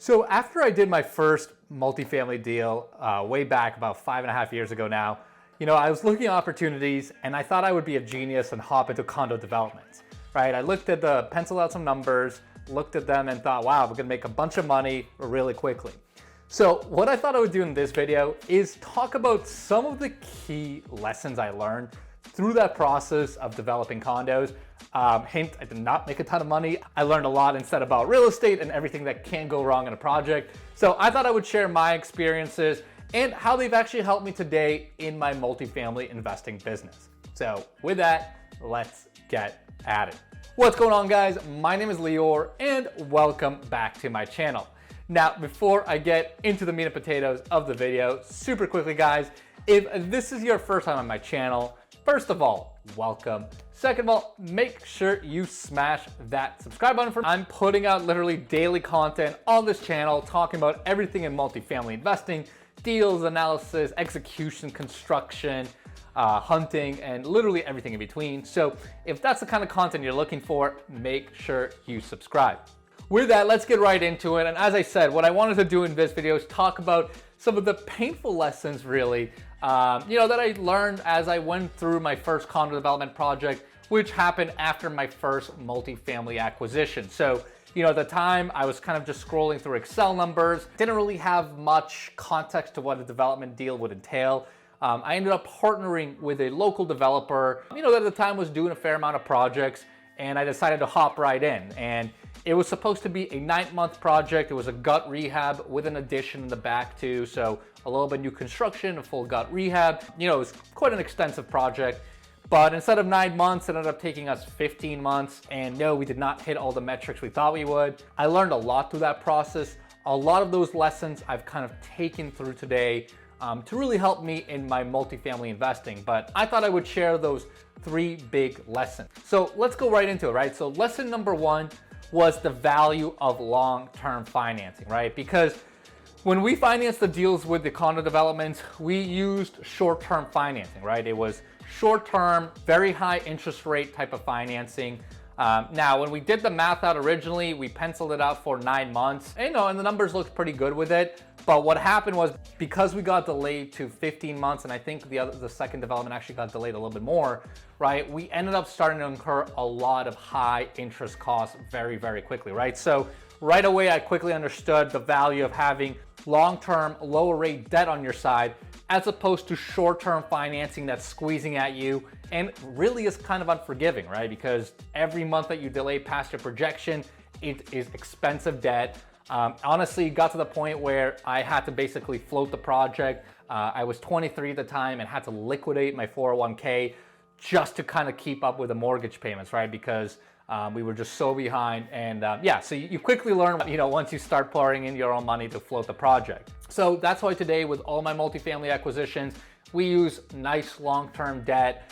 So after I did my first multifamily deal way back about 5.5 years ago now, I was looking at opportunities and I thought I would be a genius and hop into condo developments, right? I penciled out some numbers, looked at them and thought, wow, we're gonna make a bunch of money really quickly. So what I thought I would do in this video is talk about some of the key lessons I learned through that process of developing condos. Hint, I did not make a ton of money. I learned a lot instead about real estate and everything that can go wrong in a project. So I thought I would share my experiences and how they've actually helped me today in my multifamily investing business. So with that, let's get at it. What's going on, guys? My name is Lior and welcome back to my channel. Now, before I get into the meat and potatoes of the video, super quickly, guys, if this is your first time on my channel, first of all, welcome. Second of all, make sure you smash that subscribe button. I'm putting out literally daily content on this channel, talking about everything in multifamily investing, deals, analysis, execution, construction, hunting, and literally everything in between. So if that's the kind of content you're looking for, make sure you subscribe. With that, let's get right into it. And as I said, what I wanted to do in this video is talk about some of the painful lessons really, that I learned as I went through my first condo development project, which happened after my first multifamily acquisition. So, at the time I was kind of just scrolling through Excel numbers, didn't really have much context to what a development deal would entail. I ended up partnering with a local developer, that at the time was doing a fair amount of projects, and I decided to hop right in. And it was supposed to be a 9-month project. It was a gut rehab with an addition in the back too. So a little bit new construction, a full gut rehab. It was quite an extensive project. But instead of 9 months, it ended up taking us 15 months. And no, we did not hit all the metrics we thought we would. I learned a lot through that process. A lot of those lessons I've kind of taken through today to really help me in my multifamily investing. But I thought I would share those 3 big lessons. So let's go right into it, right? So lesson number 1 was the value of long-term financing, right? Because when we financed the deals with the condo developments, we used short-term financing, right? It was short-term, very high interest rate type of financing. Now, when we did the math out originally, we penciled it out for 9 months, and the numbers looked pretty good with it. But what happened was, because we got delayed to 15 months, and I think the second development actually got delayed a little bit more, right? We ended up starting to incur a lot of high interest costs very, very quickly, right? So right away, I quickly understood the value of having long-term, lower rate debt on your side, as opposed to short-term financing that's squeezing at you and really is kind of unforgiving, right? Because every month that you delay past your projection, it is expensive debt. Honestly, it got to the point where I had to basically float the project. I was 23 at the time and had to liquidate my 401k just to kind of keep up with the mortgage payments, right? Because we were just so behind. And so you quickly learn, once you start pouring in your own money to float the project. So that's why today with all my multifamily acquisitions, we use nice long-term debt.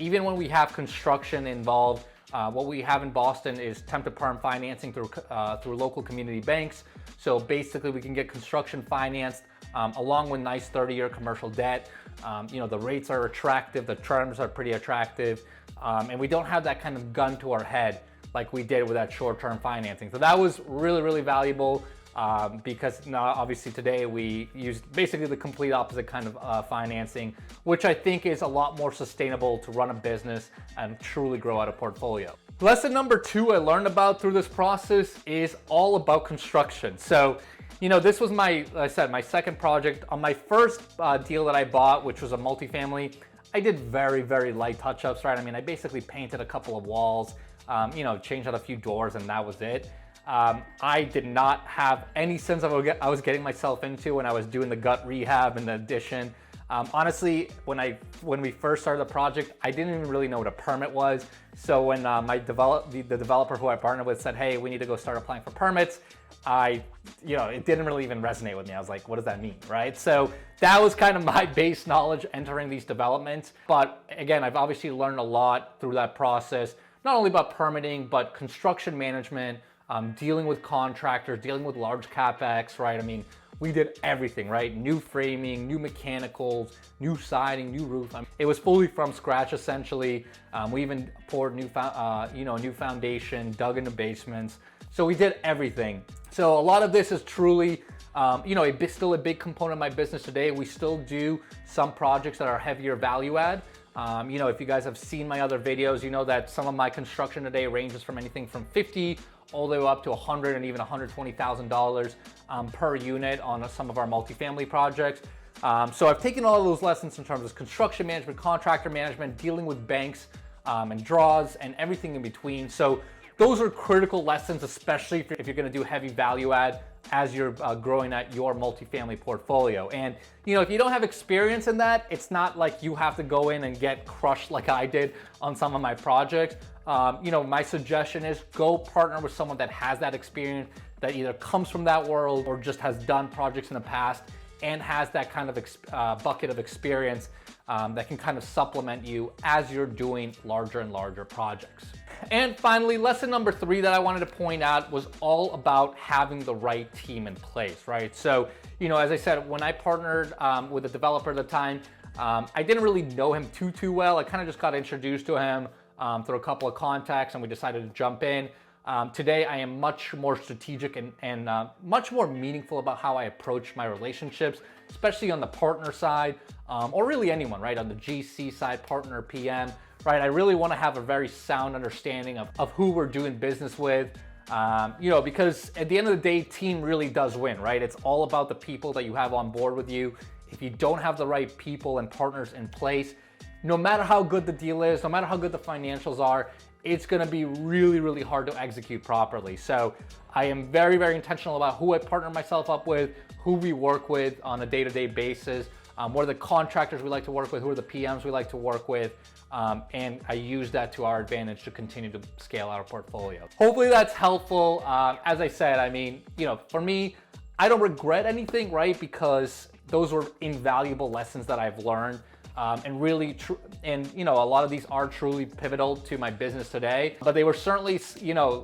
Even when we have construction involved, what we have in Boston is temp to perm financing through local community banks. So basically we can get construction financed along with nice 30-year commercial debt. The rates are attractive, the terms are pretty attractive, and we don't have that kind of gun to our head like we did with that short-term financing. So that was really, really valuable because now obviously today we use basically the complete opposite kind of financing, which I think is a lot more sustainable to run a business and truly grow out a portfolio. Lesson number 2 I learned about through this process is all about construction. So, this was my second project. On my first deal that I bought, which was a multifamily, I did very, very light touch-ups, right? I mean, I basically painted a couple of walls, changed out a few doors, and that was it. I did not have any sense of what I was getting myself into when I was doing the gut rehab and the addition. Honestly, when we first started the project, I didn't even really know what a permit was. So when the developer who I partnered with said, "Hey, we need to go start applying for permits," it didn't really even resonate with me. I was like, what does that mean, right? So that was kind of my base knowledge entering these developments. But again, I've obviously learned a lot through that process, not only about permitting, but construction management, dealing with contractors, dealing with large CapEx, right? I mean, we did everything, right? New framing, new mechanicals, new siding, new roof. It was fully from scratch, essentially. We even poured new foundation, dug into basements. So we did everything. So a lot of this is truly, still a big component of my business today. We still do some projects that are heavier value add. If you guys have seen my other videos, you know that some of my construction today ranges from anything from 50 all the way up to 100 and even $120,000 per unit on some of our multifamily projects. So I've taken all of those lessons in terms of construction management, contractor management, dealing with banks and draws and everything in between. So those are critical lessons, especially if you're going to do heavy value add as you're growing at your multifamily portfolio. And if you don't have experience in that, it's not like you have to go in and get crushed like I did on some of my projects. My suggestion is go partner with someone that has that experience, that either comes from that world or just has done projects in the past and has that kind of bucket of experience that can kind of supplement you as you're doing larger and larger projects. And finally, lesson number 3 that I wanted to point out was all about having the right team in place, right? So, as I said, when I partnered with a developer at the time, I didn't really know him too well. I kind of just got introduced to him through a couple of contacts and we decided to jump in. Today, I am much more strategic and much more meaningful about how I approach my relationships, especially on the partner side, or really anyone, right? On the GC side, partner, PM, right? I really want to have a very sound understanding of who we're doing business with, because at the end of the day, team really does win, right? It's all about the people that you have on board with you. If you don't have the right people and partners in place, no matter how good the deal is, no matter how good the financials are, it's going to be really, really hard to execute properly. So I am very, very intentional about who I partner myself up with, who we work with on a day-to-day basis, what are the contractors we like to work with, who are the PMs we like to work with, and I use that to our advantage to continue to scale our portfolio. Hopefully that's helpful. As I said, for me, I don't regret anything, right? Because those were invaluable lessons that I've learned. And really, a lot of these are truly pivotal to my business today, but they were certainly,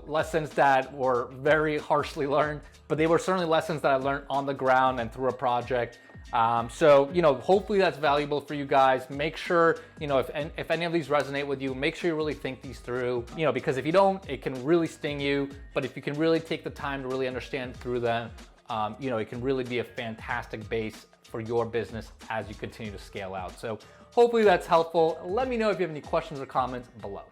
lessons that were very harshly learned, but they were certainly lessons that I learned on the ground and through a project. Hopefully that's valuable for you guys. Make sure, if any of these resonate with you, make sure you really think these through, because if you don't, it can really sting you, but if you can really take the time to really understand through them, it can really be a fantastic base for your business as you continue to scale out. So hopefully that's helpful. Let me know if you have any questions or comments below.